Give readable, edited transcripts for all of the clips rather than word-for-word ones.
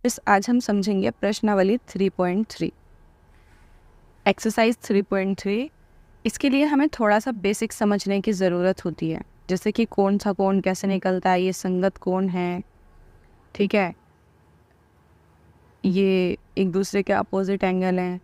इस आज हम समझेंगे प्रश्नावली 3.3 एक्सरसाइज 3.3। इसके लिए हमें थोड़ा सा बेसिक समझने की ज़रूरत होती है, जैसे कि कौन सा कोण कैसे निकलता है, ये संगत कोण है, ठीक है, ये एक दूसरे के अपोजिट एंगल हैं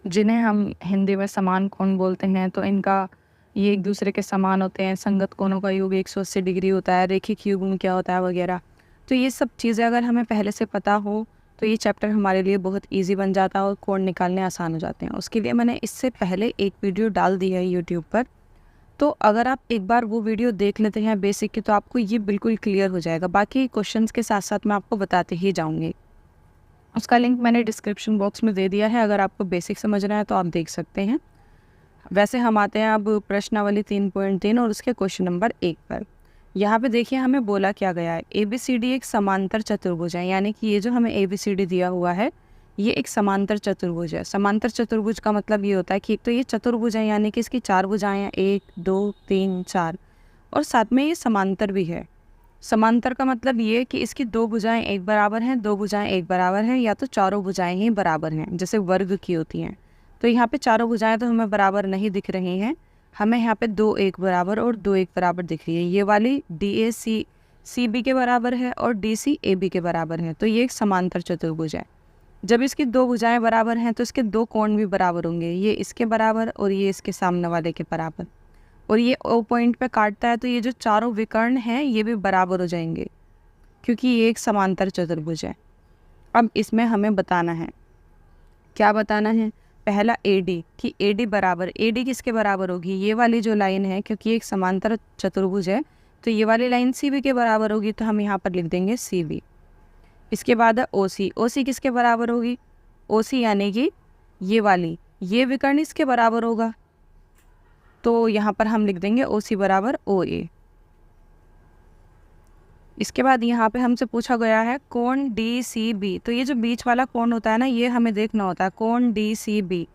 जिन्हें हम हिंदी में समान कोण बोलते हैं। तो इनका ये एक दूसरे के समान होते हैं। संगत कोणों का योग 180 डिग्री होता है, रेखिक युग्म क्या होता है वगैरह। तो ये सब चीज़ें अगर हमें पहले से पता हो तो ये चैप्टर हमारे लिए बहुत इजी बन जाता है और कोण निकालने आसान हो जाते हैं। उसके लिए मैंने इससे पहले एक वीडियो डाल दी है यूट्यूब पर, तो अगर आप एक बार वो वीडियो देख लेते हैं बेसिक की, तो आपको ये बिल्कुल क्लियर हो जाएगा। बाकी क्वेश्चंस के साथ साथ मैं आपको बताते ही जाऊँगी। उसका लिंक मैंने डिस्क्रिप्शन बॉक्स में दे दिया है, अगर आपको बेसिक समझना है तो आप देख सकते हैं। वैसे हम आते हैं अब प्रश्नावली 3.3 और उसके क्वेश्चन नंबर 1 पर। यहाँ पे देखिए हमें बोला क्या गया है, ABCD एक समांतर चतुर्भुज है, यानी कि ये जो हमें ABCD दिया हुआ है ये एक समांतर चतुर्भुज है। समांतर चतुर्भुज का मतलब ये होता है कि एक तो ये चतुर्भुज है, यानी कि इसकी 4 भुजाएं हैं, 1 2 3 4, और साथ में ये समांतर भी है। समांतर का मतलब ये कि इसकी 2 भुजाएं एक बराबर हैं, 2 भुजाएं एक बराबर हैं, या तो चारों भुजाएं ही बराबर हैं, जैसे वर्ग की होती हैं। तो यहाँ पे चारों भुजाएं तो हमें बराबर नहीं दिख रही हैं, हमें यहाँ पे 2 एक बराबर और 2 एक बराबर दिख रही है। ये वाली DAC CB के बराबर है और DC AB के बराबर है, तो ये एक समांतर चतुर्भुज है। जब इसकी 2 भुजाएं बराबर हैं तो इसके 2 कोण भी बराबर होंगे, ये इसके बराबर और ये इसके सामने वाले के बराबर, और ये O पॉइंट पे काटता है तो ये जो चारों विकर्ण हैं ये भी बराबर हो जाएंगे, क्योंकि ये एक समांतर चतुर्भुज है। अब इसमें हमें बताना है, क्या बताना है, पहला AD कि AD बराबर, AD किसके बराबर होगी, ये वाली जो लाइन है, क्योंकि एक समांतर चतुर्भुज है तो ये वाली लाइन CB के बराबर होगी, तो हम यहाँ पर लिख देंगे CB। इसके बाद है OC, OC किसके बराबर होगी, OC यानी कि ये वाली, ये विकर्ण इसके बराबर होगा, तो यहाँ पर हम लिख देंगे OC बराबर OA। इसके बाद यहाँ पे हमसे पूछा गया है कोण DCB, तो ये जो बीच वाला कोण होता है ना, ये हमें देखना होता है, कोण DCB,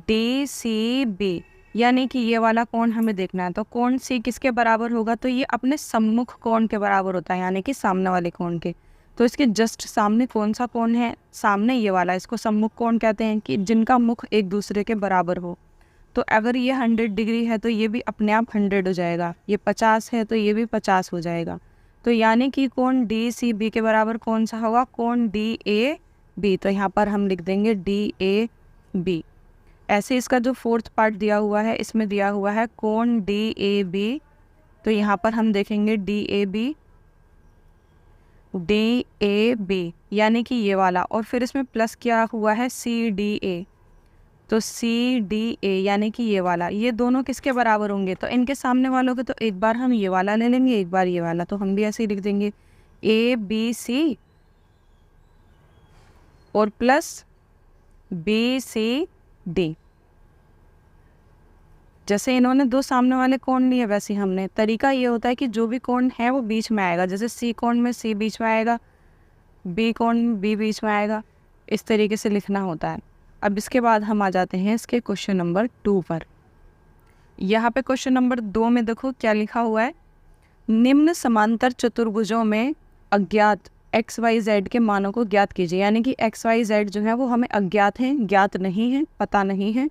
DCB यानी कि ये वाला कोण हमें देखना है। तो कोण C किसके बराबर होगा, तो ये अपने सम्मुख कोण के बराबर होता है, यानी कि सामने वाले कोण के। तो इसके जस्ट सामने कौन सा कोण है, सामने ये वाला, इसको सम्मुख कोण कहते हैं, कि जिनका मुख एक दूसरे के बराबर हो। तो अगर ये 100 डिग्री है तो ये भी अपने आप 100 हो जाएगा, ये 50 है तो ये भी 50 हो जाएगा। तो यानी कि कोण DCB के बराबर कौन सा होगा, कोण DAB, तो यहाँ पर हम लिख देंगे DAB। ऐसे इसका जो 4th पार्ट दिया हुआ है, इसमें दिया हुआ है कोण DAB, तो यहाँ पर हम देखेंगे DAB यानी कि ये वाला, और फिर इसमें प्लस किया हुआ है CDA, तो CDA यानी कि ये वाला, ये दोनों किसके बराबर होंगे, तो इनके सामने वालों के, तो एक बार हम ये वाला ले लेंगे, एक बार ये वाला, तो हम भी ऐसे ही लिख देंगे ABC और प्लस BCD। जैसे इन्होंने 2 सामने वाले कोण लिए, वैसे हमने, तरीका ये होता है कि जो भी कोण है वो बीच में आएगा, जैसे C कोण में C बीच में आएगा, B कोण में B बीच में आएगा, इस तरीके से लिखना होता है। अब इसके बाद हम आ जाते हैं इसके क्वेश्चन नंबर 2 पर। यहाँ पे क्वेश्चन नंबर 2 में देखो क्या लिखा हुआ है, निम्न समांतर चतुर्भुजों में अज्ञात XYZ के मानों को ज्ञात कीजिए, यानी कि XYZ जो है वो हमें अज्ञात हैं, ज्ञात नहीं है, पता नहीं है,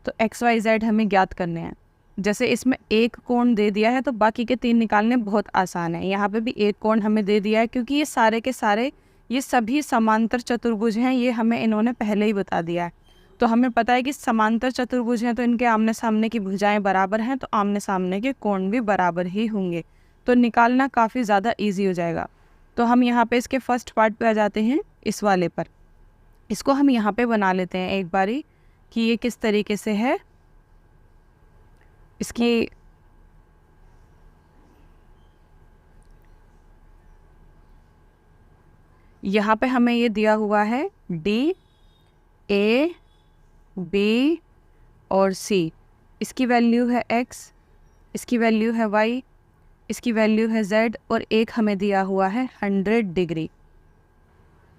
तो XYZ हमें ज्ञात करने हैं। जैसे इसमें एक कोण दे दिया है तो बाकी के 3 निकालने बहुत आसान है। यहाँ पे भी एक कोण हमें दे दिया है, क्योंकि ये सारे के सारे, ये सभी समांतर चतुर्भुज हैं, ये हमें इन्होंने पहले ही बता दिया है। तो हमें पता है कि समांतर चतुर्भुज हैं तो इनके आमने सामने की भुजाएं बराबर हैं, तो आमने सामने के कोण भी बराबर ही होंगे, तो निकालना काफ़ी ज़्यादा ईजी हो जाएगा। तो हम यहाँ पे इसके फर्स्ट पार्ट पे आ जाते हैं, इस वाले पर। इसको हम यहाँ पे बना लेते हैं एक बारी कि ये किस तरीके से है। इसकी यहाँ पे हमें ये दिया हुआ है DA B और C, इसकी वैल्यू है X, इसकी वैल्यू है Y, इसकी वैल्यू है Z, और एक हमें दिया हुआ है 100 डिग्री।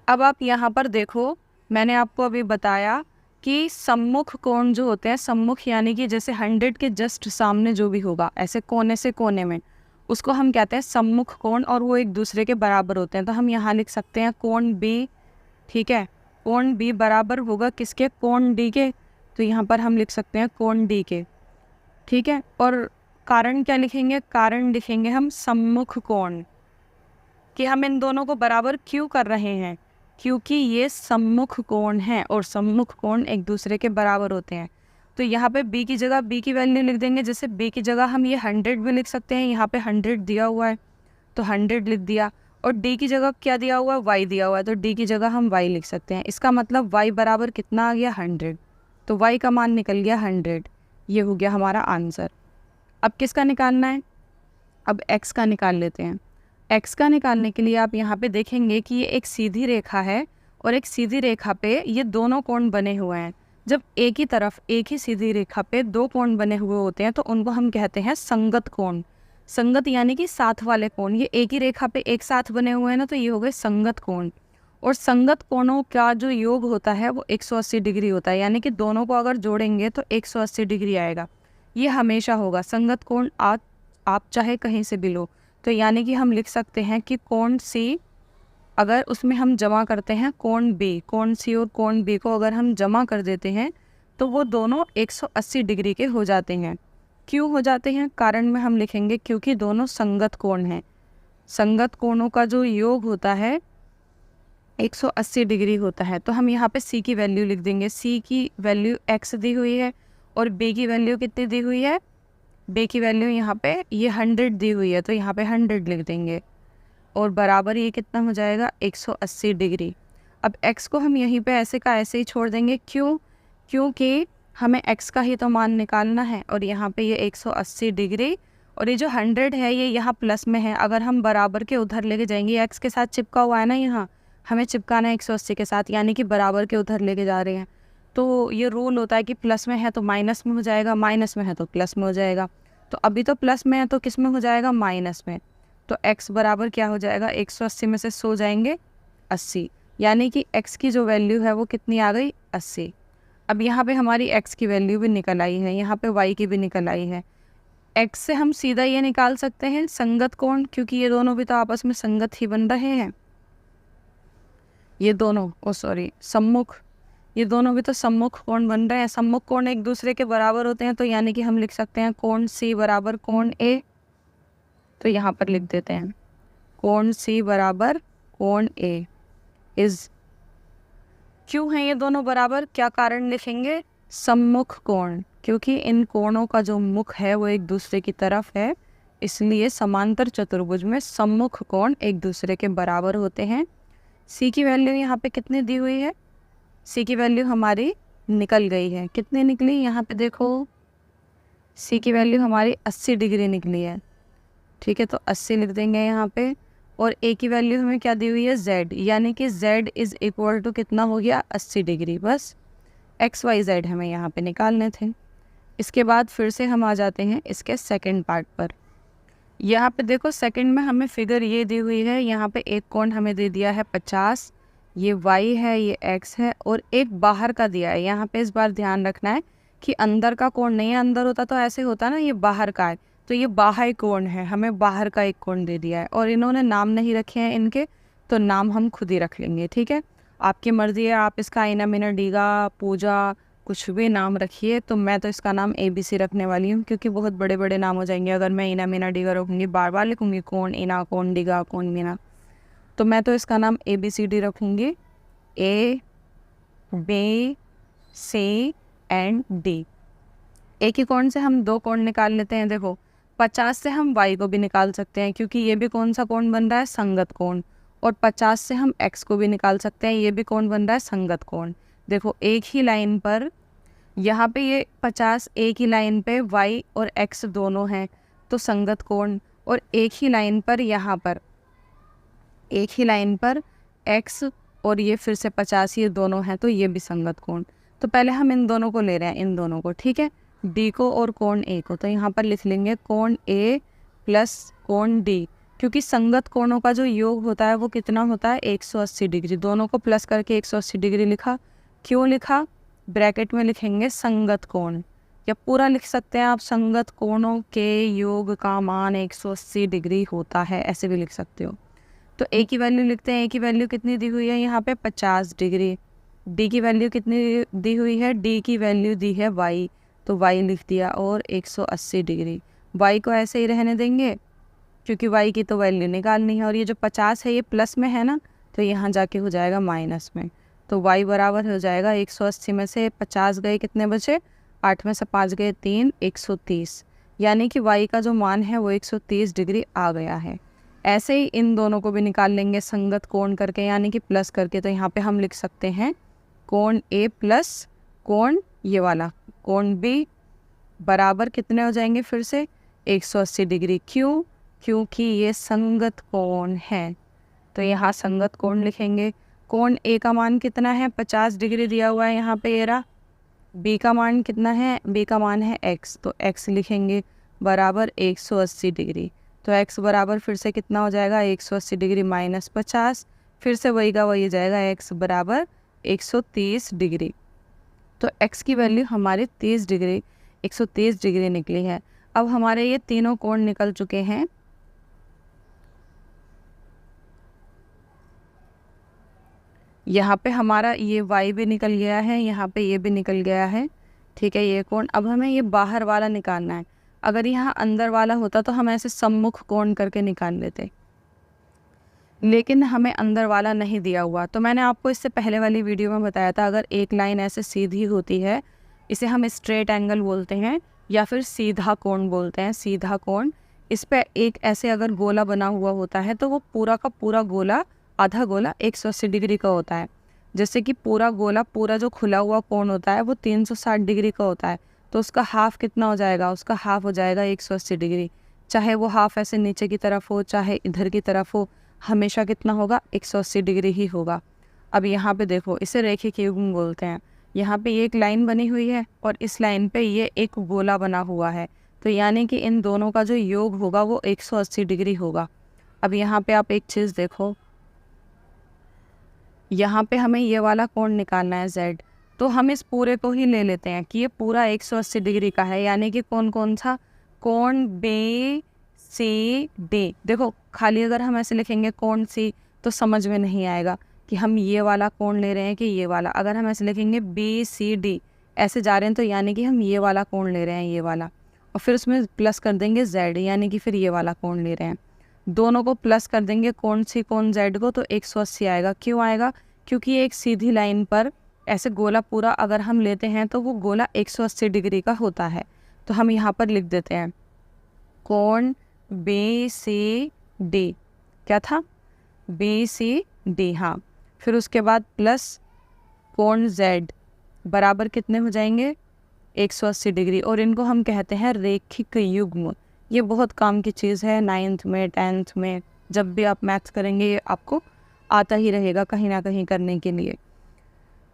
अब आप यहाँ पर देखो, मैंने आपको अभी बताया कि सम्मुख कोण जो होते हैं, सम्मुख यानी कि जैसे 100 के जस्ट सामने जो भी होगा, ऐसे कोने से कोने में, उसको हम कहते हैं सम्मुख कोण, और वो एक दूसरे के बराबर होते हैं। तो हम यहाँ लिख सकते हैं कोण ठीक है। कोण बी बराबर होगा किसके, कोण डी के, तो यहाँ पर हम लिख सकते हैं कोण डी के, ठीक है। और कारण क्या लिखेंगे, कारण लिखेंगे हम सम्मुख कोण, कि हम इन दोनों को बराबर क्यों कर रहे हैं, क्योंकि ये सम्मुख कोण हैं और सम्मुख कोण एक दूसरे के बराबर होते हैं। तो यहाँ पे b की जगह b की वैल्यू लिख देंगे, जैसे b की जगह हम ये 100 भी लिख सकते हैं, यहाँ पे 100 दिया हुआ है तो 100 लिख दिया, और d की जगह क्या दिया हुआ है, y दिया हुआ है, तो d की जगह हम y लिख सकते हैं। इसका मतलब y बराबर कितना आ गया, 100, तो y का मान निकल गया 100। ये हो गया हमारा आंसर। अब किसका निकालना है, अब x का निकाल लेते हैं। x का निकालने के लिए आप यहाँ पे देखेंगे कि ये एक सीधी रेखा है और एक सीधी रेखा पे ये दोनों कोण बने हुए हैं। जब एक ही तरफ एक ही सीधी रेखा पे दो कोण बने हुए होते हैं तो उनको हम कहते हैं संगत कोण। संगत यानी कि साथ वाले कोण, ये एक ही रेखा पे एक साथ बने हुए हैं ना, तो ये हो गए संगत कोण। और संगत कोणों का जो योग होता है वो 180 डिग्री होता है, यानी कि दोनों को अगर जोड़ेंगे तो 180 डिग्री आएगा। ये हमेशा होगा संगत कोण, आप चाहे कहीं से भी लो। तो यानी कि हम लिख सकते हैं कि कोण सी, अगर उसमें हम जमा करते हैं कोण बी, कोण सी और कोण बी को अगर हम जमा कर देते हैं तो वो दोनों 180 डिग्री के हो जाते हैं। क्यों हो जाते हैं, कारण में हम लिखेंगे क्योंकि दोनों संगत कोण हैं। संगत कोणों का जो योग होता है 180 डिग्री होता है। तो हम यहाँ पे c की वैल्यू लिख देंगे, c की वैल्यू x दी हुई है और b की वैल्यू कितनी दी हुई है, b की वैल्यू यहाँ पे ये 100 दी हुई है, तो यहाँ पे 100 लिख देंगे और बराबर ये कितना हो जाएगा, 180 डिग्री। अब x को हम यहीं पे ऐसे का ऐसे ही छोड़ देंगे, क्यों, क्योंकि हमें x का ही तो मान निकालना है। और यहाँ पे ये 180 डिग्री और ये जो 100 है ये यहाँ प्लस में है, अगर हम बराबर के उधर लेके जाएंगे, x के साथ चिपका हुआ है ना, यहाँ हमें चिपकाना है 180 के साथ, यानी कि बराबर के उधर लेके जा रहे हैं। तो ये रूल होता है कि प्लस में है तो माइनस में हो जाएगा, माइनस में है तो प्लस में हो जाएगा। तो अभी तो प्लस में है तो किस में हो जाएगा, माइनस में। तो x बराबर क्या हो जाएगा, 180 में से सो जाएंगे 80, यानी कि x की जो वैल्यू है वो कितनी आ गई, 80। अब यहाँ पे हमारी x की वैल्यू भी निकल आई है, यहाँ पे y की भी निकल आई है। x से हम सीधा ये निकाल सकते हैं संगत कोण, क्योंकि ये दोनों भी तो आपस में संगत ही बन रहे हैं। ये दोनों सम्मुख, ये दोनों भी तो सम्मुख कोण बन रहे हैं। सम्मुख कोण एक दूसरे के बराबर होते हैं, तो यानी कि हम लिख सकते हैं कोण C बराबर कोण A। तो यहाँ पर लिख देते हैं कोण C बराबर कोण A इज, क्यों है ये दोनों बराबर, क्या कारण लिखेंगे, सम्मुख कोण, क्योंकि इन कोणों का जो मुख है वो एक दूसरे की तरफ है, इसलिए समांतर चतुर्भुज में सम्मुख कोण एक दूसरे के बराबर होते हैं। C की वैल्यू यहाँ पे कितनी दी हुई है, C की वैल्यू हमारी निकल गई है, कितनी निकली, यहाँ पे देखो C की वैल्यू हमारी 80 डिग्री निकली है, ठीक है। तो 80 लिख देंगे यहाँ पे, और A की वैल्यू हमें क्या दी हुई है, Z, यानी कि Z इज़ इक्वल टू कितना हो गया, 80 डिग्री। बस x y z हमें यहाँ पे निकालने थे। इसके बाद फिर से हम आ जाते हैं इसके सेकंड पार्ट पर। यहाँ पे देखो सेकंड में हमें फिगर ये दी हुई है, यहाँ पे एक कोण हमें दे दिया है 50, ये y है, ये x है, और एक बाहर का दिया है। यहाँ पे इस बार ध्यान रखना है कि अंदर का कोण नहीं है, अंदर होता तो ऐसे होता ना, ये बाहर का है, तो ये बाह्य कोण है, हमें बाहर का एक कोण दे दिया है। और इन्होंने नाम नहीं रखे हैं इनके, तो नाम हम खुद ही रख लेंगे, ठीक है। आपकी मर्ज़ी है, आप इसका इना मिना डीगा पूजा कुछ भी नाम रखिए। तो मैं तो इसका नाम ABC रखने वाली हूँ, क्योंकि बहुत बड़े बड़े नाम हो जाएंगे अगर मैं इना मिना डीगा रखूँगी, बार बार लिखूँगी कोण इना कोण डीगा कोण मीना। तो मैं तो इसका नाम ABCD रखूँगी, A B C and D। एक ही कोण से हम दो कोण निकाल लेते हैं। देखो 50 से हम y को भी निकाल सकते हैं, क्योंकि ये भी कौन सा कोण बन रहा है, संगत कोण। और 50 से हम x को भी निकाल सकते हैं, ये भी कौन बन रहा है, संगत कोण। देखो एक ही लाइन पर यहाँ पे ये 50 एक ही लाइन पे y और x दोनों हैं तो संगत कोण, और एक ही लाइन पर यहाँ पर एक ही लाइन पर x और ये फिर से 50 ये दोनों हैं तो ये भी संगत कोण। तो पहले हम इन दोनों को ले रहे हैं, इन दोनों को, ठीक है, D को और कोण A को। तो यहाँ पर लिख लेंगे कोण A प्लस कोण D, क्योंकि संगत कोणों का जो योग होता है वो कितना होता है, 180 डिग्री। दोनों को प्लस करके 180 डिग्री लिखा। क्यों लिखा, ब्रैकेट में लिखेंगे संगत कोण, या पूरा लिख सकते हैं आप, संगत कोणों के योग का मान 180 डिग्री होता है, ऐसे भी लिख सकते हो। तो ए की वैल्यू लिखते हैं। ए की वैल्यू कितनी दी हुई है यहाँ पे 50 डिग्री। डी की वैल्यू कितनी दी हुई है, डी की वैल्यू दी है वाई, तो वाई लिख दिया और 180 डिग्री। वाई को ऐसे ही रहने देंगे क्योंकि वाई की तो वैल्यू निकालनी है, और ये जो 50 है ये प्लस में है ना, तो यहाँ जाके हो जाएगा माइनस में। तो वाई बराबर हो जाएगा 180 में से 50 गए कितने बचे, 8 में से 5 गए 3, 130। यानी कि वाई का जो मान है वो 130 डिग्री आ गया है। ऐसे ही इन दोनों को भी निकाल लेंगे संगत कोण करके, यानी कि प्लस करके। तो यहाँ पे हम लिख सकते हैं कोण ए प्लस कोण ये वाला कोण बी बराबर कितने हो जाएंगे फिर से 180 डिग्री। क्यों? क्योंकि ये संगत कोण है, तो यहाँ संगत कोण लिखेंगे। कोण ए का मान कितना है, 50 डिग्री दिया हुआ है यहाँ पे ये रहा। बी का मान कितना है, बी का मान है x, तो x लिखेंगे बराबर 180 डिग्री। तो x बराबर फिर से कितना हो जाएगा 180 डिग्री माइनस 50, फिर से वही का वही जाएगा x बराबर 130 डिग्री। तो x की वैल्यू हमारी 30 डिग्री 130 डिग्री निकली है। अब हमारे ये तीनों कोण निकल चुके हैं। यहाँ पे हमारा ये y भी निकल गया है, यहाँ पे ये भी निकल गया है, ठीक है ये कोण। अब हमें ये बाहर वाला निकालना है। अगर यहाँ अंदर वाला होता तो हम ऐसे सम्मुख कोण करके निकाल लेते, लेकिन हमें अंदर वाला नहीं दिया हुआ। तो मैंने आपको इससे पहले वाली वीडियो में बताया था, अगर एक लाइन ऐसे सीधी होती है इसे हम स्ट्रेट एंगल बोलते हैं या फिर सीधा कोण बोलते हैं, सीधा कोण। इस पर एक ऐसे अगर गोला बना हुआ होता है तो वो पूरा का पूरा गोला, आधा गोला 180 डिग्री का होता है। जैसे कि पूरा गोला, पूरा जो खुला हुआ कोण होता है वो 360 डिग्री का होता है, तो उसका हाफ कितना हो जाएगा, उसका हाफ हो जाएगा 180 डिग्री। चाहे वो हाफ ऐसे नीचे की तरफ हो चाहे इधर की तरफ हो, हमेशा कितना होगा 180 डिग्री ही होगा। अब यहाँ पे देखो, इसे रेखिक युग्म बोलते हैं। यहाँ पे ये एक लाइन बनी हुई है और इस लाइन पे ये एक गोला बना हुआ है, तो यानी कि इन दोनों का जो योग होगा वो 180 डिग्री होगा। अब यहाँ पे आप एक चीज़ देखो, यहाँ पे हमें ये वाला कोण निकालना है z, तो हम इस पूरे को ही ले लेते हैं कि ये पूरा 180 डिग्री का है। यानी कि कौन कौन सा, कोण बी सी डी। देखो खाली अगर हम ऐसे लिखेंगे कोण सी तो समझ में नहीं आएगा कि हम ये वाला कोण ले रहे हैं कि ये वाला। अगर हम ऐसे लिखेंगे बी सी डी ऐसे जा रहे हैं तो यानी कि हम ये वाला कोण ले रहे हैं, ये वाला, और फिर उसमें प्लस कर देंगे z, यानी कि फिर ये वाला कोण ले रहे हैं। दोनों को प्लस कर देंगे कोण सी कोण z को, तो 180 आएगा। क्यों आएगा? क्योंकि एक सीधी लाइन पर ऐसे गोला पूरा अगर हम लेते हैं तो वो गोला 180 डिग्री का होता है। तो हम यहाँ पर लिख देते हैं कोण बी सी डी, क्या था, बी सी डी, हाँ। फिर उसके बाद प्लस कोण z बराबर कितने हो जाएंगे 180 डिग्री, और इनको हम कहते हैं रेखिक युग्म। ये बहुत काम की चीज़ है, 9th में 10th में जब भी आप मैथ्स करेंगे ये आपको आता ही रहेगा कहीं ना कहीं करने के लिए।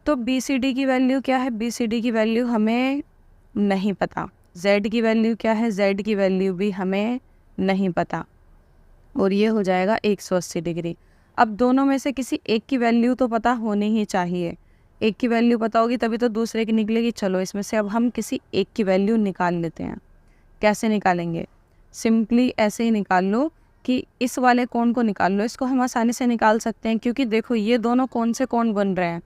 तो बी सी डी की वैल्यू क्या है, बी सी डी की वैल्यू हमें नहीं पता। z की वैल्यू क्या है, z की वैल्यू भी हमें नहीं पता, और ये हो जाएगा 180 डिग्री। अब दोनों में से किसी एक की वैल्यू तो पता होनी ही चाहिए, एक की वैल्यू पता होगी तभी तो दूसरे की निकलेगी। चलो इसमें से अब हम किसी एक की वैल्यू निकाल लेते हैं। कैसे निकालेंगे, सिंपली ऐसे ही निकाल लो कि इस वाले कोण को निकाल लो। इसको हम आसानी से निकाल सकते हैं क्योंकि देखो ये दोनों कौन से कोण बन रहे हैं,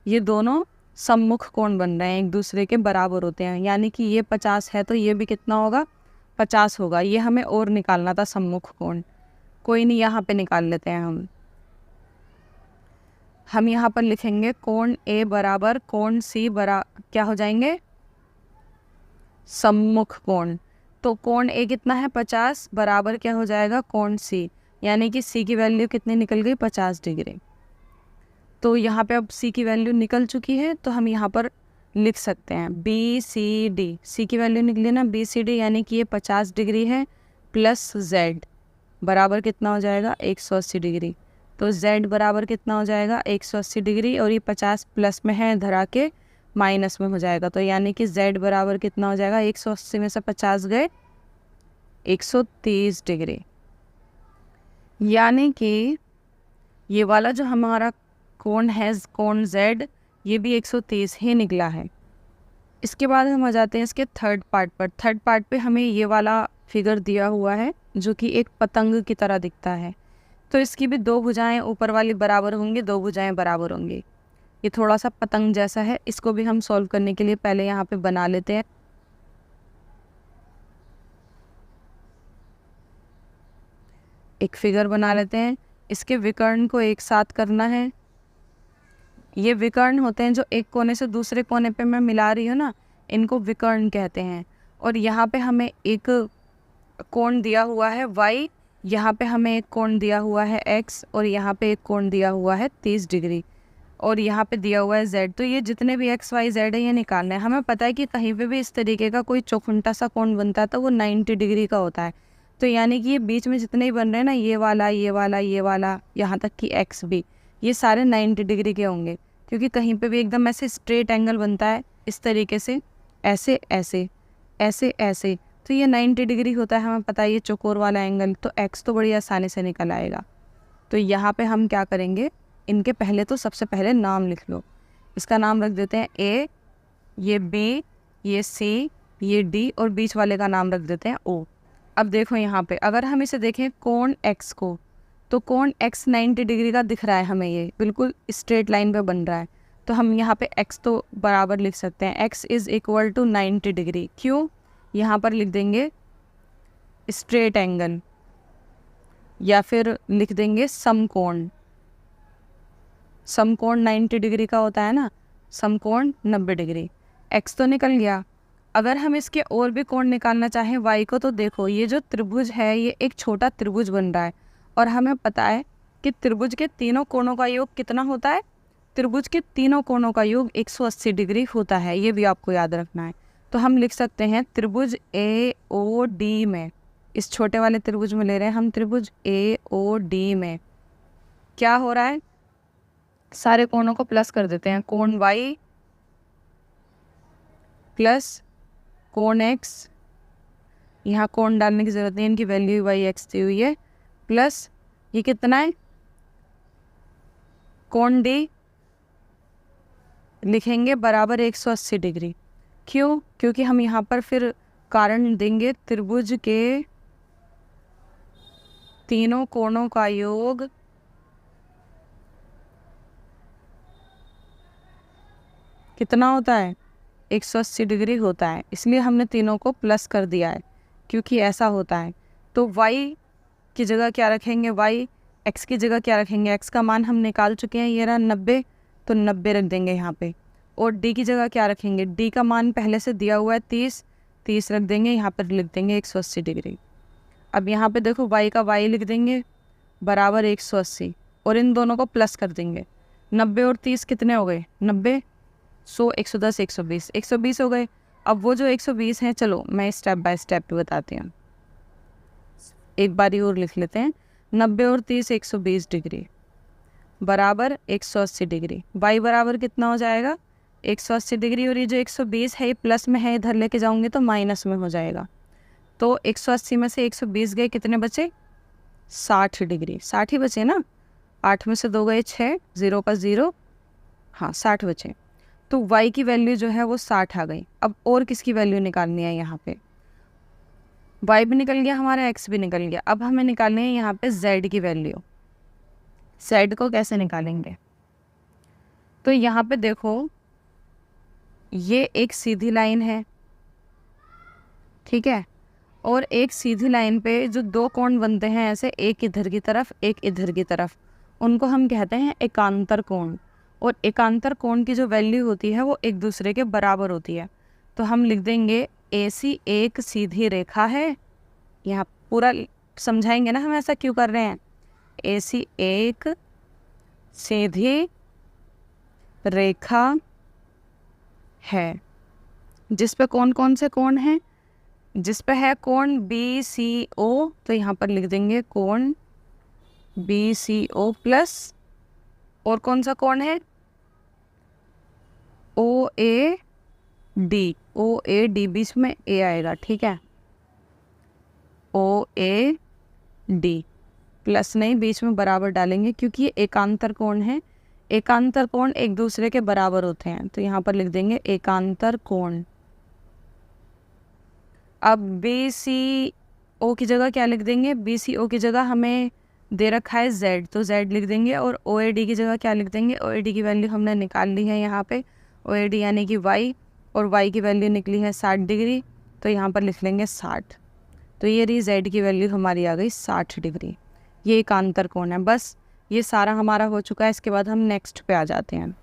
ये दोनों सम्मुख कोण बन रहे हैं, एक दूसरे के बराबर होते हैं। यानी कि ये 50 है तो ये भी कितना होगा 50 होगा। ये हमें और निकालना था सम्मुख कोण, कोई नहीं यहाँ पे निकाल लेते हैं हम यहाँ पर लिखेंगे कोण ए बराबर कोण सी क्या हो जाएंगे सम्मुख कोण। तो कोण ए कितना है 50 बराबर क्या हो जाएगा कोण सी, यानी कि सी की वैल्यू कितनी निकल गई 50 डिग्री। तो यहाँ पे अब सी की वैल्यू निकल चुकी है तो हम यहाँ पर लिख सकते हैं बी सी डी। सी की वैल्यू निकली ना बी सी डी, यानी कि ये 50 डिग्री है प्लस z बराबर कितना हो जाएगा 180 डिग्री। तो z बराबर कितना हो जाएगा 180 डिग्री, और ये 50 प्लस में है धरा के माइनस में हो जाएगा। तो यानी कि z बराबर कितना हो जाएगा 180 में से 50 गए 130 डिग्री। यानी कि ये वाला जो हमारा कोण है कोण z ये भी 130 ही निकला है। इसके बाद हम आ जाते हैं इसके थर्ड पार्ट पर। थर्ड पार्ट पे हमें ये वाला फिगर दिया हुआ है जो कि एक पतंग की तरह दिखता है। तो इसकी भी दो भुजाएं ऊपर वाली बराबर होंगी, दो भुजाएं बराबर होंगी। ये थोड़ा सा पतंग जैसा है, इसको भी हम सॉल्व करने के लिए पहले यहाँ पे बना लेते हैं। एक फिगर बना लेते हैं। इसके विकर्ण को एक साथ करना है। ये विकर्ण होते हैं जो एक कोने से दूसरे कोने पे मैं मिला रही हूँ ना, इनको विकर्ण कहते हैं। और यहाँ पे हमें एक कोण दिया हुआ है y, यहाँ पे हमें एक कोण दिया हुआ है x, और यहाँ पे एक कोण दिया हुआ है 30 डिग्री, और यहाँ पे दिया हुआ है z। तो ये जितने भी x y z है ये निकालना है। हमें पता है कि कहीं पे भी इस तरीके का कोई चौखुंटा सा कोण बनता है तो वो 90 डिग्री का होता है। तो यानी कि ये बीच में जितने ही बन रहे हैं ना, ये वाला, ये वाला, ये वाला, यहाँ तक कि x भी, ये सारे 90 डिग्री के होंगे। क्योंकि कहीं पे भी एकदम ऐसे स्ट्रेट एंगल बनता है इस तरीके से, ऐसे ऐसे ऐसे ऐसे, तो ये 90 डिग्री होता है। हमें पता है ये चौकोर वाला एंगल, तो x तो बड़ी आसानी से निकल आएगा। तो यहाँ पे हम क्या करेंगे, इनके पहले तो सबसे पहले नाम लिख लो। इसका नाम रख देते हैं a, ये b, ये c, ये d, और बीच वाले का नाम रख देते हैं o। अब देखो यहाँ पे अगर हम इसे देखें कोण x को, तो कोण x 90 डिग्री का दिख रहा है हमें, ये बिल्कुल स्ट्रेट लाइन पे बन रहा है। तो हम यहाँ पे x तो बराबर लिख सकते हैं, x is equal to 90 degree. क्यों? यहाँ पर लिख देंगे स्ट्रेट एंगल, या फिर लिख देंगे समकोण। समकोण 90 डिग्री का होता है ना, समकोण 90 डिग्री। x तो निकल गया। अगर हम इसके और भी कोण निकालना चाहें y को, तो देखो ये जो त्रिभुज है ये एक छोटा त्रिभुज बन रहा है, और हमें पता है कि त्रिभुज के तीनों कोणों का योग कितना होता है। त्रिभुज के तीनों कोणों का योग 180 डिग्री होता है, ये भी आपको याद रखना है। तो हम लिख सकते हैं त्रिभुज AOD में, इस छोटे वाले त्रिभुज में ले रहे हैं हम, त्रिभुज AOD में क्या हो रहा है, सारे कोणों को प्लस कर देते हैं। कोण y प्लस कोण x, यहाँ कोण डालने की ज़रूरत नहीं, इनकी वैल्यू y x दी हुई है, प्लस ये कितना है, कोण d लिखेंगे बराबर 180 डिग्री। क्यों? क्योंकि हम यहाँ पर फिर कारण देंगे त्रिभुज के तीनों कोणों का योग कितना होता है, 180 डिग्री होता है। इसलिए हमने तीनों को प्लस कर दिया है, क्योंकि ऐसा होता है। तो y की जगह क्या रखेंगे, y, x की जगह क्या रखेंगे, x का मान हम निकाल चुके हैं, ये रहा 90, तो 90 रख देंगे यहाँ पे। और d की जगह क्या रखेंगे, d का मान पहले से दिया हुआ है 30, 30 रख देंगे, यहाँ पर लिख देंगे 180 डिग्री। अब यहाँ पे देखो y का y लिख देंगे बराबर 180, और इन दोनों को प्लस कर देंगे। 90 और 30 कितने हो गए, 90, 100, 110, 120, 120 हो गए। अब वो जो 120 हैं, चलो मैं स्टेप बाय स्टेप बताती हूँ, एक बारी और लिख लेते हैं। 90 और 30 120 डिग्री बराबर 180 डिग्री। y बराबर कितना हो जाएगा, 180 डिग्री, और ये जो 120 है ये प्लस में है, इधर लेके जाऊंगे तो माइनस में हो जाएगा। तो 180 में से 120 गए, कितने बचे, 60 डिग्री। 60 ही बचे ना, 8 में से 2 गए 6, 0 का 0, हाँ 60 बचे। तो y की वैल्यू जो है वो 60 आ गई। अब और किसकी वैल्यू निकालनी है, यहाँ पे y भी निकल गया हमारा, x भी निकल गया। अब हमें निकालनी है यहाँ पे z की वैल्यू। z को कैसे निकालेंगे, तो यहाँ पे देखो ये एक सीधी लाइन है, ठीक है, और एक सीधी लाइन पे जो दो कोण बनते हैं ऐसे, एक इधर की तरफ एक इधर की तरफ, उनको हम कहते हैं एकांतर कोण। और एकांतर कोण की जो वैल्यू होती है वो एक दूसरे के बराबर होती है। तो हम लिख देंगे AC एक सीधी रेखा है, यहाँ पूरा समझाएंगे ना हम ऐसा क्यों कर रहे हैं। AC एक सीधी रेखा है जिस पे कौन कौन से कोण हैं, जिस पे है कोण BCO, तो यहाँ पर लिख देंगे कोण BCO प्लस, और कौन सा कोण है, OAD। OAD बीच में A आएगा, ठीक है, OAD प्लस नहीं, बीच में बराबर डालेंगे क्योंकि ये एकांतर कोण है। एकांतर कोण एक दूसरे के बराबर होते हैं, तो यहाँ पर लिख देंगे एकांतर कोण। अब BCO की जगह क्या लिख देंगे, BCO की जगह हमें दे रखा है z, तो z लिख देंगे और OAD की जगह क्या लिख देंगे, OAD की वैल्यू हमने निकाल ली है यहाँ पे, OAD यानी कि y, और y की वैल्यू निकली है 60 डिग्री, तो यहाँ पर लिख लेंगे 60। तो ये रही z की वैल्यू हमारी आ गई 60 डिग्री। ये एक आंतर कोण है। बस ये सारा हमारा हो चुका है। इसके बाद हम नेक्स्ट पे आ जाते हैं।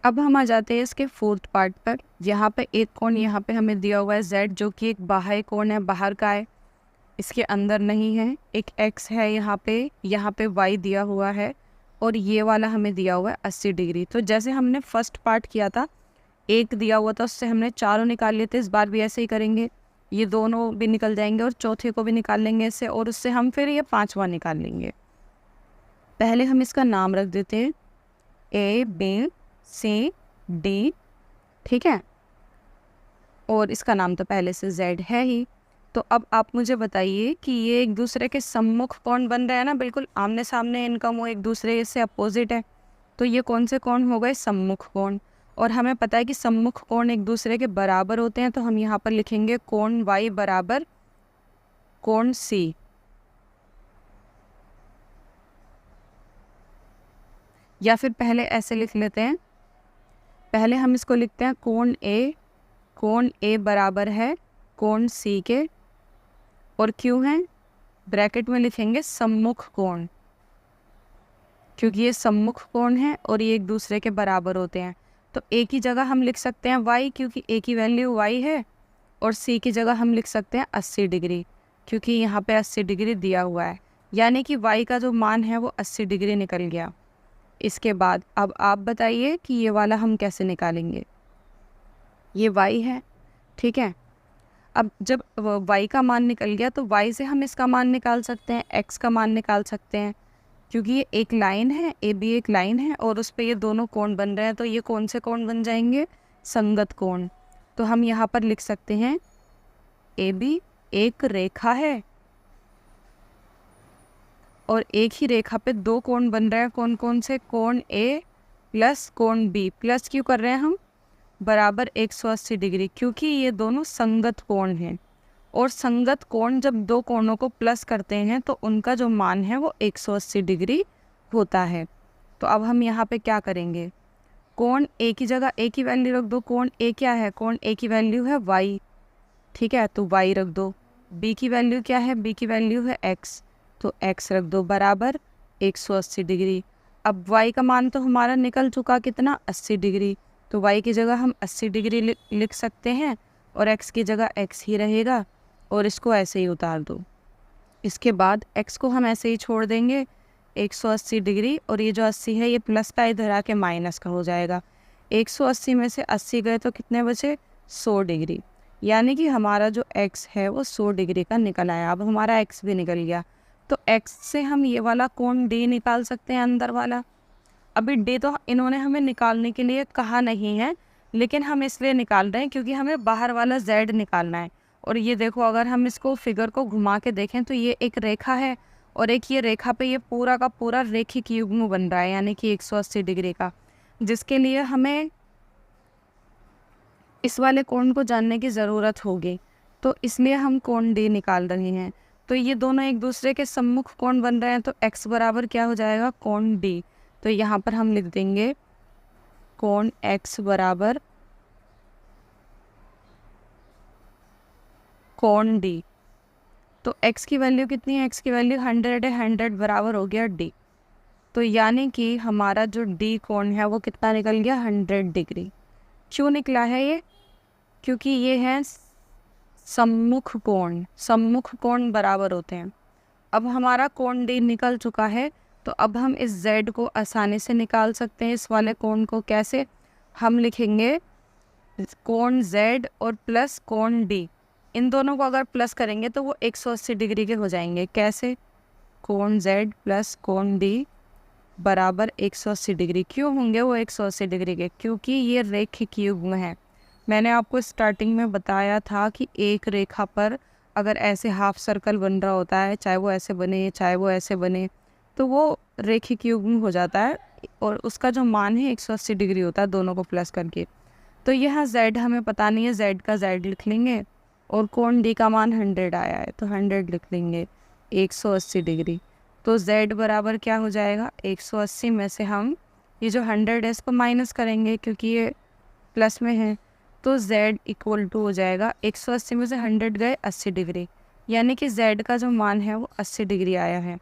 अब हम आ जाते हैं इसके फोर्थ पार्ट पर। यहाँ पे एक कोण यहाँ पे हमें दिया हुआ है z, जो कि एक बाह्य कोण है, बाहर का है, इसके अंदर नहीं है। एक x है यहाँ पे y दिया हुआ है, और ये वाला हमें दिया हुआ है 80 डिग्री। तो जैसे हमने फर्स्ट पार्ट किया था, एक दिया हुआ था उससे हमने चारों निकाल लिए थे, इस बार भी ऐसे ही करेंगे। ये दोनों भी निकल जाएंगे और चौथे को भी निकाल लेंगे इससे, और उससे हम फिर ये पांचवा निकाल लेंगे। पहले हम इसका नाम रख देते हैं ABCD, ठीक है, और इसका नाम तो पहले से Z है ही। तो अब आप मुझे बताइए कि ये एक दूसरे के सम्मुख कोण बन रहे हैं ना, बिल्कुल आमने सामने इनका मुँह एक दूसरे से अपोजिट है। तो ये कौन से कोण हो गए, सम्मुख कोण। और हमें पता है कि सम्मुख कोण एक दूसरे के बराबर होते हैं, तो हम यहाँ पर लिखेंगे कोण Y बराबर कोण C। या फिर पहले ऐसे लिख लेते हैं, पहले हम इसको लिखते हैं कोण A बराबर है कोण C के, और क्यों है ब्रैकेट में लिखेंगे सम्मुख कोण, क्योंकि ये सम्मुख कोण है और ये एक दूसरे के बराबर होते हैं। तो A की जगह हम लिख सकते हैं y, क्योंकि A की वैल्यू y है, और C की जगह हम लिख सकते हैं 80 डिग्री, क्योंकि यहाँ पे 80 डिग्री दिया हुआ है, यानी कि y का जो मान है वो 80 डिग्री निकल गया। इसके बाद अब आप बताइए कि ये वाला हम कैसे निकालेंगे। ये y है, ठीक है। अब जब y का मान निकल गया तो y से हम इसका मान निकाल सकते हैं, x का मान निकाल सकते हैं, क्योंकि ये एक लाइन है, AB एक लाइन है और उस पे ये दोनों कोण बन रहे हैं। तो ये कौन से कोण बन जाएंगे, संगत कोण। तो हम यहाँ पर लिख सकते हैं AB एक रेखा है, और एक ही रेखा पे दो कोण बन रहे हैं। कौन कौन से, कोण A प्लस कोण B, प्लस क्यों कर रहे हैं हम, बराबर 180 डिग्री, क्योंकि ये दोनों संगत कोण हैं। और संगत कोण जब दो कोणों को प्लस करते हैं तो उनका जो मान है वो 180 डिग्री होता है। तो अब हम यहाँ पे क्या करेंगे, कोण A की जगह A की वैल्यू रख दो। कोण A क्या है, कोण A की वैल्यू है y, ठीक है, तो y रख दो। B की वैल्यू क्या है, B की वैल्यू है x, तो x रख दो बराबर 180 डिग्री। अब y का मान तो हमारा निकल चुका, कितना, 80 डिग्री, तो y की जगह हम 80 डिग्री लिख सकते हैं, और x की जगह x ही रहेगा, और इसको ऐसे ही उतार दो। इसके बाद x को हम ऐसे ही छोड़ देंगे 180 डिग्री, और ये जो 80 है ये प्लस का इधर आके माइनस का हो जाएगा। 180 में से 80 गए तो कितने बचे, 100 डिग्री, यानी कि हमारा जो x है वो 100 डिग्री का निकल आया। अब हमारा x भी निकल गया, तो x से हम ये वाला कोण D निकाल सकते हैं, अंदर वाला। अभी D तो इन्होंने हमें निकालने के लिए कहा नहीं है, लेकिन हम इसलिए निकाल रहे हैं क्योंकि हमें बाहर वाला Z निकालना है। और ये देखो, अगर हम इसको फिगर को घुमा के देखें तो ये एक रेखा है, और एक ये रेखा पे ये पूरा का पूरा रेखिक युग्म बन रहा है, यानी कि 180 डिग्री का, जिसके लिए हमें इस वाले कोण को जानने की ज़रूरत होगी। तो इसलिए हम कोण D निकाल रहे हैं। तो ये दोनों एक दूसरे के सम्मुख कोण बन रहे हैं, तो x बराबर क्या हो जाएगा, कोण D। तो यहाँ पर हम लिख देंगे कोण x बराबर कोण D। तो x की वैल्यू कितनी है, x की वैल्यू 100 है, 100 बराबर हो गया D। तो यानी कि हमारा जो D कोण है वो कितना निकल गया, 100 डिग्री। क्यों निकला है ये, क्योंकि ये है सम्मुख कोण, सम्मुख कोण बराबर होते हैं। अब हमारा कोण D निकल चुका है, तो अब हम इस Z को आसानी से निकाल सकते हैं, इस वाले कोण को। कैसे, हम लिखेंगे कोण Z और प्लस कोण D, इन दोनों को अगर प्लस करेंगे तो वो 180 डिग्री के हो जाएंगे। कैसे, कोण Z प्लस कोण D बराबर 180 डिग्री। क्यों होंगे वो 180 डिग्री के, क्योंकि ये रेखिक युग्म है। मैंने आपको स्टार्टिंग में बताया था कि एक रेखा पर अगर ऐसे हाफ सर्कल बन रहा होता है, चाहे वो ऐसे बने चाहे वो ऐसे बने, तो वो रेखिक युग्म हो जाता है, और उसका जो मान है 180 डिग्री होता है, दोनों को प्लस करके। तो यहाँ Z हमें पता नहीं है, Z का Z लिख लेंगे, और कोण D का मान 100 आया है तो 100 लिख लेंगे, 180 डिग्री। तो z बराबर क्या हो जाएगा, 180 में से हम ये जो 100 है इसको माइनस करेंगे क्योंकि ये प्लस में है, तो z इक्वल टू हो जाएगा 180 में से 100 गए 80 डिग्री, यानी कि z का जो मान है वो 80 डिग्री आया है।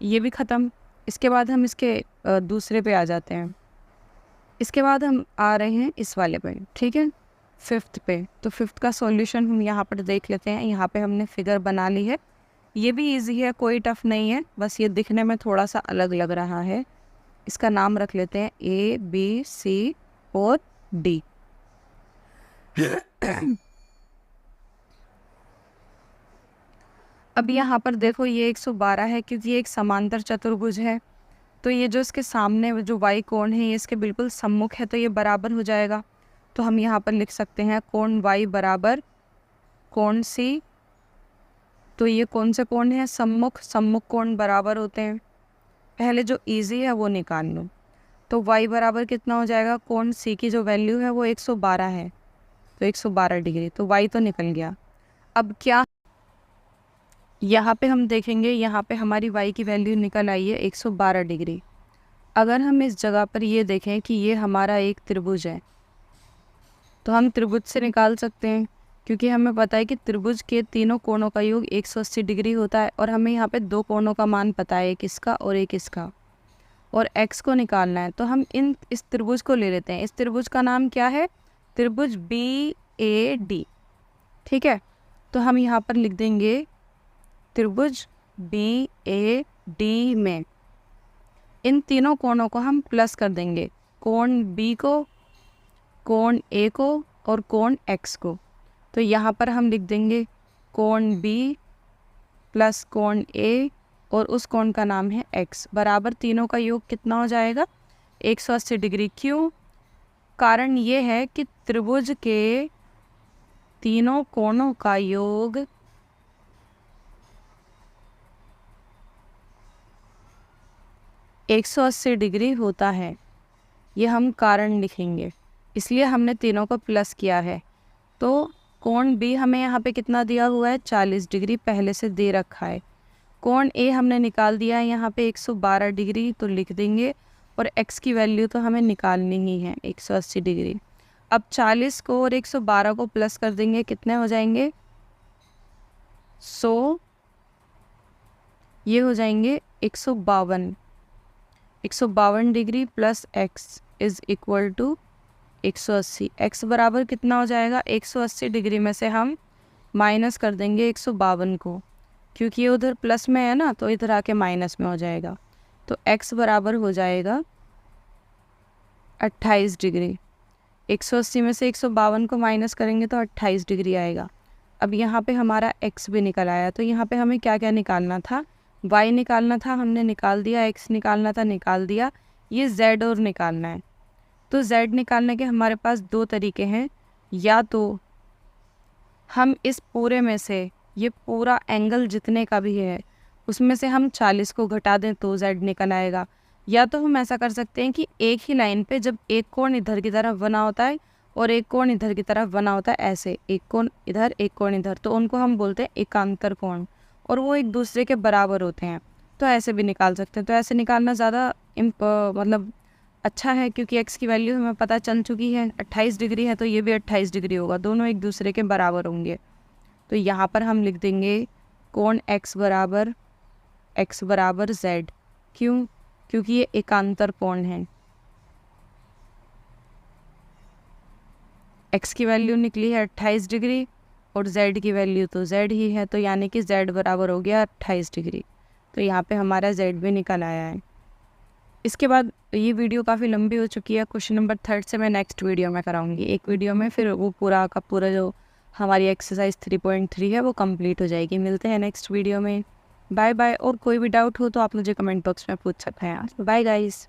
ये भी ख़त्म। इसके बाद हम इसके दूसरे पे आ जाते हैं। इसके बाद हम आ रहे हैं इस वाले पे, ठीक है, 5th पे। तो 5th का सॉल्यूशन हम यहाँ पर देख लेते हैं। यहाँ पे हमने फिगर बना ली है। ये भी इजी है, कोई टफ नहीं है, बस ये दिखने में थोड़ा सा अलग लग रहा है। इसका नाम रख लेते हैं A B C और D। अब यहाँ पर देखो ये 112 है क्योंकि ये एक समांतर चतुर्भुज है। तो ये जो इसके सामने जो y कोण है ये इसके बिल्कुल सम्मुख है, तो ये बराबर हो जाएगा। तो हम यहाँ पर लिख सकते हैं कोण y बराबर कोण C। तो ये कौन से कोण है, सम्मुख। सम्मुख कोण बराबर होते हैं, पहले जो इजी है वो निकाल लो। तो y बराबर कितना हो जाएगा, कोण C की जो वैल्यू है वो 112 है, तो 112 डिग्री। तो y तो निकल गया। अब क्या यहाँ पे हम देखेंगे, यहाँ पे हमारी y की वैल्यू निकल आई है 112 डिग्री। अगर हम इस जगह पर ये देखें कि ये हमारा एक त्रिभुज है, तो हम त्रिभुज से निकाल सकते हैं क्योंकि हमें पता है कि त्रिभुज के तीनों कोणों का योग 180 डिग्री होता है। और हमें यहाँ पे दो कोणों का मान पता है, एक इसका और एक इसका, और x को निकालना है। तो हम इस त्रिभुज को ले लेते हैं। इस त्रिभुज का नाम क्या है, त्रिभुज BAD, ठीक है। तो हम यहाँ पर लिख देंगे त्रिभुज BAD में इन तीनों कोणों को हम प्लस कर देंगे, कोण B को, कोण A को और कोण X को। तो यहाँ पर हम लिख देंगे कोण B प्लस कोण A और उस कोण का नाम है X बराबर तीनों का योग कितना हो जाएगा, 180 डिग्री। क्यों, कारण ये है कि त्रिभुज के तीनों कोणों का योग 180 डिग्री होता है। ये हम कारण लिखेंगे, इसलिए हमने तीनों को प्लस किया है। तो कोण B हमें यहाँ पे कितना दिया हुआ है, 40 डिग्री पहले से दे रखा है। कोण A हमने निकाल दिया है यहाँ पे 112 डिग्री, तो लिख देंगे। और x की वैल्यू तो हमें निकालनी ही है, 180 डिग्री। अब 40 को और 112 को प्लस कर देंगे, कितने हो जाएंगे, 100, ये हो जाएंगे 152 degree plus x is equal to 180। x बराबर कितना हो जाएगा, 180 डिग्री में से हम माइनस कर देंगे 152 को, क्योंकि ये उधर प्लस में है ना, तो इधर आके माइनस में हो जाएगा। तो x बराबर हो जाएगा 28 डिग्री। 180 में से 152 को माइनस करेंगे तो 28 डिग्री आएगा। अब यहाँ पे हमारा x भी निकल आया। तो यहाँ पे हमें क्या क्या निकालना था, y निकालना था, हमने निकाल दिया। x निकालना था, निकाल दिया। ये z और निकालना है। तो z निकालने के हमारे पास दो तरीके हैं, या तो हम इस पूरे में से ये पूरा एंगल जितने का भी है उसमें से हम 40 को घटा दें तो z निकल आएगा, या तो हम ऐसा कर सकते हैं कि एक ही लाइन पे जब एक कोण इधर की तरफ बना होता है और एक कोण इधर की तरफ बना होता है, ऐसे एक कोण इधर एक कोण इधर, तो उनको हम बोलते हैं एकांतर कोण, और वो एक दूसरे के बराबर होते हैं। तो ऐसे भी निकाल सकते हैं। तो ऐसे निकालना ज़्यादा मतलब अच्छा है, क्योंकि x की वैल्यू हमें पता चल चुकी है, 28 डिग्री है, तो ये भी 28 डिग्री होगा, दोनों एक दूसरे के बराबर होंगे। तो यहाँ पर हम लिख देंगे कोण x बराबर z। क्यों, क्योंकि ये एकांतर कोण है। x की वैल्यू निकली है 28 डिग्री और z की वैल्यू तो z ही है, तो यानी कि z बराबर हो गया 28 डिग्री। तो यहाँ पे हमारा z भी निकल आया है। इसके बाद ये वीडियो काफ़ी लंबी हो चुकी है, क्वेश्चन नंबर 3 से मैं नेक्स्ट वीडियो में कराऊंगी। एक वीडियो में फिर वो पूरा का पूरा जो हमारी एक्सरसाइज 3.3 है वो कंप्लीट हो जाएगी। मिलते हैं नेक्स्ट वीडियो में। Bye bye. और कोई भी डाउट हो तो आप मुझे कमेंट बॉक्स में पूछ सकते हैं। Bye guys.